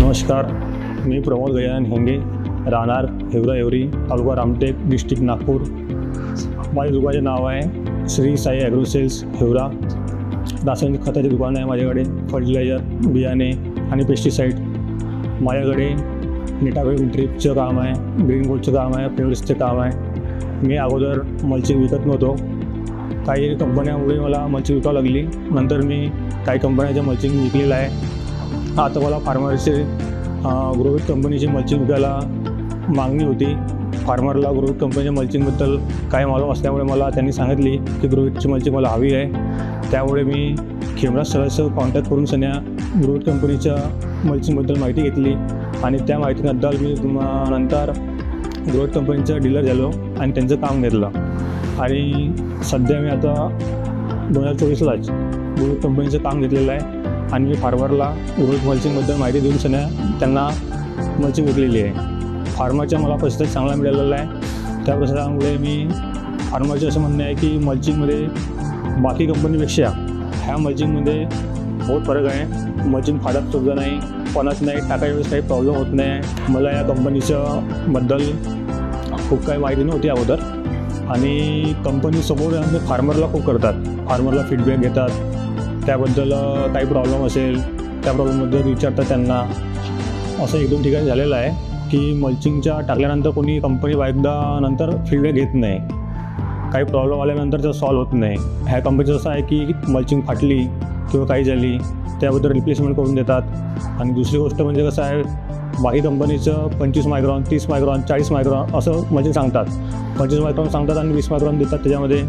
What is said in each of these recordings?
नमस्कार, मी प्रमोद गजानन हिंगे, राहणार हिवरा हिवरी, तालुका रामटेक, डिस्ट्रिक्ट नागपूर। माझ्या दुकानाचे नाव आहे श्री साई ॲग्रो सेल्स हिवरा। रासायनिक खताचे दुकान आहे माझ्याकडे, फर्टिलायझर, बियाणे आणि पेस्टिसाईड। माझ्याकडे नेटावेल ड्रिपचं काम आहे, ग्रीन गोल्डचं काम आहे, पेवर्सचं काम आहे। मी अगोदर मल्चिंग विकत नव्हतो, काही कंपन्यामुळे मला मल्चिंग विकावं लागली। नंतर मी काही कंपन्याचं मल्चिंग विकलेलं आहे। आता मला फार्मरचे ग्रोविट कंपनीची मल्चिंग विकायला मागणी होती। फार्मरला ग्रोविट कंपनीच्या मल्चिंगबद्दल काही मालूम असल्यामुळे मला त्यांनी सांगितली की ग्रोविटची मल्चिंग मला हवी आहे। त्यामुळे मी खेमराज सरांसह कॉन्टॅक्ट करून सन्या ग्रोविट कंपनीच्या मल्चिंगबद्दल माहिती घेतली आणि त्या माहितीबद्दल मी नंतर ग्रोविट कंपनीचा डीलर झालो आणि त्यांचं काम घेतलं। आणि सध्या मी आता 2024लाच ग्रोविट कंपनीचं काम घेतलेलं आहे आणि मी फार्मरला ग्रोविट मल्चिंगबद्दल माहिती देऊन सन्या त्यांना मल्चिंग विकलेली आहे। फार्मरचा मला प्रतिसाद चांगला मिळालेला आहे। त्या प्रतिसादामुळे मी फार्मरचे असं म्हणणं आहे की मल्चिंगमध्ये बाकी कंपनीपेक्षा ह्या मल्चिंगमध्ये बहुत फरक आहे। मल्चिंग फाटत सुद्धा नाही, पणत नाही, टाकायच्या वेळेस काही प्रॉब्लेम होत नाही। मला या कंपनीच्या बद्दल खूप काही माहिती नव्हती अगोदर आणि कंपनीसमोर फार्मरला खूप करतात, फार्मरला फीडबॅक घेतात, त्याबद्दल काही प्रॉब्लेम असेल त्या प्रॉब्लेमबद्दल विचारतात त्यांना। असं 1-2 ठिकाणी झालेलं आहे की मल्चिंगच्या टाकल्यानंतर कोणी कंपनी एकदा नंतर फीडबॅक घेत नाही, काही प्रॉब्लेम आल्यानंतर ते सॉल्व होत नाही। ह्या कंपनीचं असं आहे की मल्चिंग फाटली किंवा काही झाली त्याबद्दल रिप्लेसमेंट करून देतात। आणि दुसरी गोष्ट म्हणजे कसं आहे, बाकी कंपनीचं 25 मायक्रॉन, 30 मायक्रॉन, 40 मायक्रॉन असं मल्चिंग सांगतात, 25 मायक्रॉन सांगतात आणि 20 मायक्रॉन देतात। त्याच्यामध्ये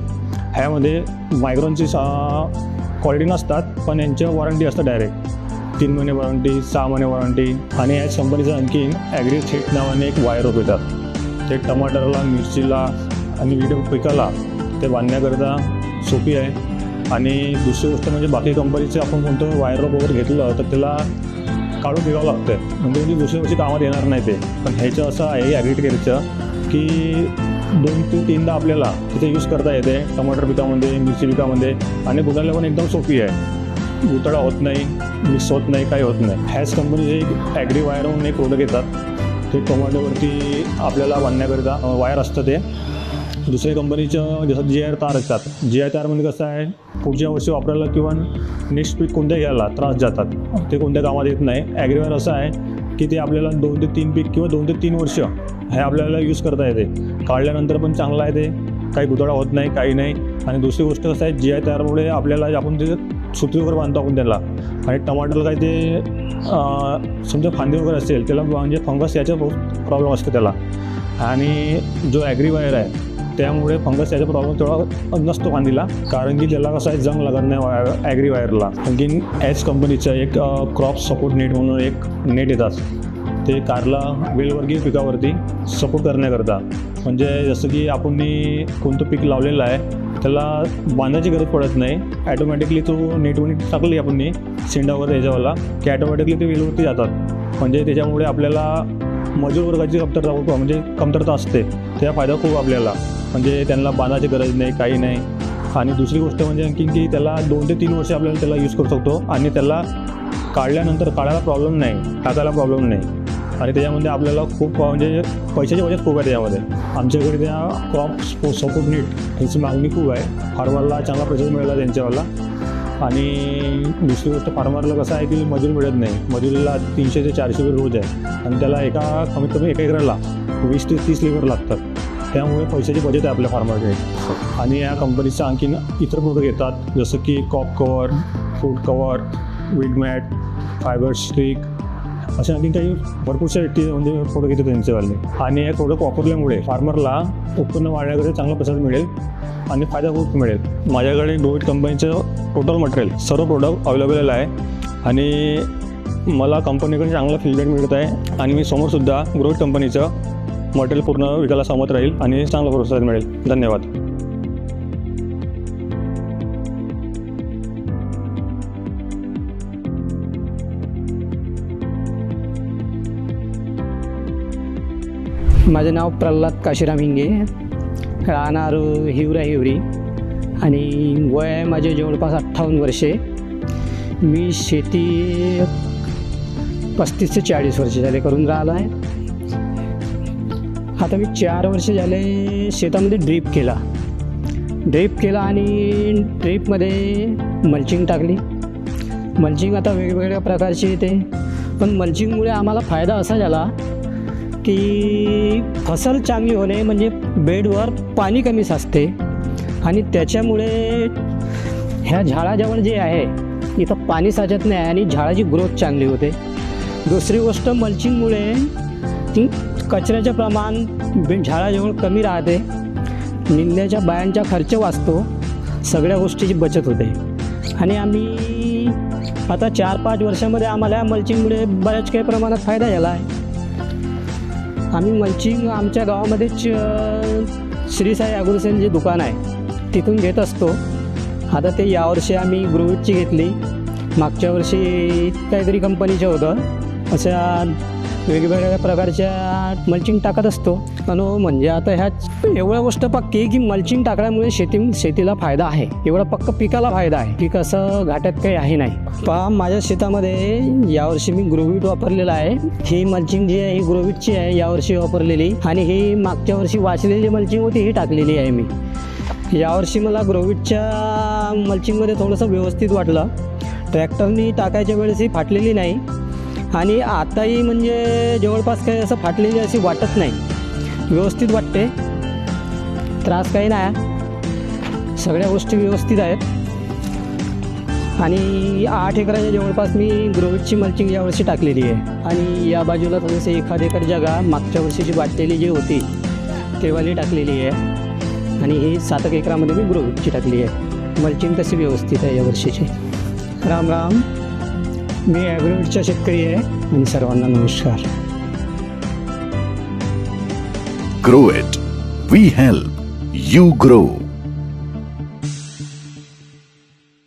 ह्यामध्ये मायक्रॉनची क्वालिटी नसतात, पण यांच्या वॉरंटी असतात डायरेक्ट 3 महिने वॉरंटी, 6 महिने वॉरंटी। आणि याच कंपनीचं आणखीन ॲग्री थ्रेट नावाने एक वायर रोप येतात, ते टमाटरला, मिरचीला आणि विविध पिकाला ते बांधण्याकरिता सोपी आहे। आणि दुसरी गोष्ट म्हणजे बाकी कंपनीचं आपण कोणतं वायर रोप वगैरे घेतलं तर त्याला काढून ठेवावं लागतं, म्हणजे दुसऱ्या वर्षी कामात येणार नाही ते। पण ह्याचं असं आहे ॲग्री केअरचं की 2 ते 3दा आपल्याला तिथे यूज करता येते, टमाटर पिकामध्ये, मिरची पिकामध्ये, आणि गुंडाळला पण एकदम सोपी आहे, गुतडा होत नाही, मिक्स होत नाही, काही होत नाही। ह्याच कंपनीचे एक ॲग्री वायर म्हणून एक प्रोडक्ट येतात, ते टोमॅटोवरती आपल्याला बांधण्याकरिता वायर असतं। ते दुसऱ्या कंपनीचं जसं GR तार असतात, GR तारमध्ये कसं आहे पुढच्या वर्षी वापरायला किंवा नेक्स्ट पीक कोणत्या घ्यायला त्रास जातात, ते कोणत्या कामात येत नाही। ॲग्री वायर असं आहे की ते आपल्याला 2 ते 3 पीक किंवा 2 ते 3 वर्ष हे आपल्याला यूज करता येते, काढल्यानंतर पण चांगलं आहे, ते काही गुतडा होत नाही, काही नाही। आणि दुसरी गोष्ट कसं आहे, GR तारमुळे आपल्याला आपण ते सुत्री वगैरे बांधतो आपण त्याला, आणि टमाटरला काही ते समजा फांदी वगैरे असेल त्याला म्हणजे फंगस याचा बहुत प्रॉब्लेम असतो त्याला। आणि जो ॲग्री वायर आहे त्यामुळे फंगस याचा प्रॉब्लेम तेवढा नसतो फांदीला, कारण की त्याला कसं आहे जंग लागत नाही ॲग्री वायरला। आणखीन ॲच कंपनीचं एक क्रॉप सपोर्ट नेट म्हणून एक नेट येतात, ते कारला वेलवर्गीय पिकावरती सपोर्ट करण्याकरता। म्हणजे जसं की आपण कोणतं पीक लावलेलं आहे त्याला बांधायची गरज पडत नाही, ॲटोमॅटिकली तो नेटवरती टाकली आपण शेंडावर याच्यावाला की ॲटोमॅटिकली ते वेलवरती जातात। म्हणजे त्याच्यामुळे आपल्याला मजूर वर्गाची कमतरता असते, त्याचा फायदा खूप आपल्याला, म्हणजे त्यांना बांधायची गरज नाही, काही नाही। आणि दुसरी गोष्ट म्हणजे आणखीन की त्याला 2 ते 3 वर्ष आपल्याला त्याला यूज करू शकतो आणि त्याला काढल्यानंतर काढायला प्रॉब्लेम नाही, टाकायला प्रॉब्लेम नाही। आणि त्याच्यामध्ये आपल्याला खूप म्हणजे पैशाची बचत खूप आहे त्याच्यामध्ये। आमच्याकडे त्या क्रॉप सपोर्ट नेट ह्याची मागणी खूप आहे, फार्मरला चांगला प्रतिसाद मिळाला त्यांच्यावाला। आणि दुसरी गोष्ट फार्मरला कसं आहे की मजूर मिळत नाही, मजुरीला 300 ते 400 रुपये रोज आहे आणि त्याला कमीत कमी एका एकराला 20 ते 30 लेबर लागतात, त्यामुळे पैशाची बचत आहे आपल्या फार्मरकडे। आणि या कंपनीचं आणखीन इतर प्रोडक्ट येतात, जसं की cup cover, food cover, weed mat, fibre stick, अशा आणखीन काही भरपूरशा म्हणजे प्रोडक्ट येतात त्यांच्यावाले। आणि हे प्रोडक्ट वापरल्यामुळे फार्मरला उत्पन्न वाढण्याकडे चांगला प्रतिसाद मिळेल आणि फायदा खूप मिळेल। माझ्याकडे ग्रोविट कंपनीचं टोटल मटेरियल सर्व प्रोडक्ट अवेलेबल आहे आणि मला कंपनीकडे चांगला फीडबॅक मिळत आहे आणि मी समोरसुद्धा ग्रोविट कंपनीचं मटेरियल पूर्ण विकायला सहमत राहील आणि चांगला प्रतिसाद मिळेल। धन्यवाद। माझं नाव प्रल्हाद काशीराम हिंगे, राहणार हिवरा हिवरी आणि वय आहे माझे जवळपास 58 वर्षे। मी शेती 35 ते 40 वर्ष झाले करून राहिलो आहे. आता मी 4 वर्ष झाले शेतामध्ये ड्रीप केला आणि ड्रीपमध्ये मल्चिंग टाकली. मल्चिंग आता वेगवेगळ्या प्रकारची येते, पण मल्चिंगमुळे आम्हाला फायदा असा झाला की फसल चांगली होणे म्हणजे बेडवर पाणी कमी साचते आणि त्याच्यामुळे ह्या झाडाजवळ जे आहे इथं पाणी साचत नाही आणि झाडाची ग्रोथ चांगली होते. दुसरी गोष्ट मल्चिंगमुळे ती कचऱ्याचं प्रमाण झाडाजवळ कमी राहते, निंद्याच्या बायांचा खर्च वाचतो, सगळ्या गोष्टीची बचत होते. आणि आम्ही आता 4-5 वर्षामध्ये आम्हाला मल्चिंगमुळे बऱ्याच काही प्रमाणात फायदा झाला आहे. आम्ही मल्चिंग आमच्या गावामध्येच श्री साई ॲग्रोसेल जे दुकान आहे तिथून घेत असतो. आता ते यावर्षी आम्ही ग्रोविटची घेतली, मागच्या वर्षी काहीतरी कंपनीचं होतं. अशा वेगवेगळ्या प्रकारच्या मल्चिंग टाकत असतो. आणि म्हणजे आता ह्याच एवढं गोष्ट पक्की की मल्चिंग टाकल्यामुळे शेतीला फायदा आहे, एवढा पक्क पिकाला फायदा आहे. पीक असं घाट्यात काही आहे नाही. पहा माझ्या शेतामध्ये यावर्षी मी ग्रोविट वापरलेला आहे. ही मल्चिंग जी आहे ही ग्रोविटची आहे यावर्षी वापरलेली, आणि ही मागच्या वर्षी वाचलेली मल्चिंग होती ही टाकलेली आहे मी. यावर्षी मला ग्रोविटच्या मल्चिंगमध्ये थोडंसं व्यवस्थित वाटलं. ट्रॅक्टरनी टाकायच्या वेळेसही फाटलेली नाही आणि आताही म्हणजे जवळपास काही असं फाटलेली अशी वाटत नाही, व्यवस्थित वाटते, त्रास काही नाही, सगळ्या गोष्टी व्यवस्थित आहेत. आणि 8 एकराच्या जवळपास मी ग्रोविटची मल्चिंग यावर्षी टाकलेली आहे. आणि या बाजूला थोडंसं 1 एकर जागा मागच्या वर्षीची वाटलेली जी होती तेवाली टाकलेली आहे. आणि ही 7 एकरामध्ये मी ग्रोविटची टाकली आहे. मल्चिंग तशी व्यवस्थित आहे यावर्षीची. राम राम, मी ॲग्रोविटचा शेतकरी आहे आणि सर्वांना नमस्कार. Grow it, we help, you grow.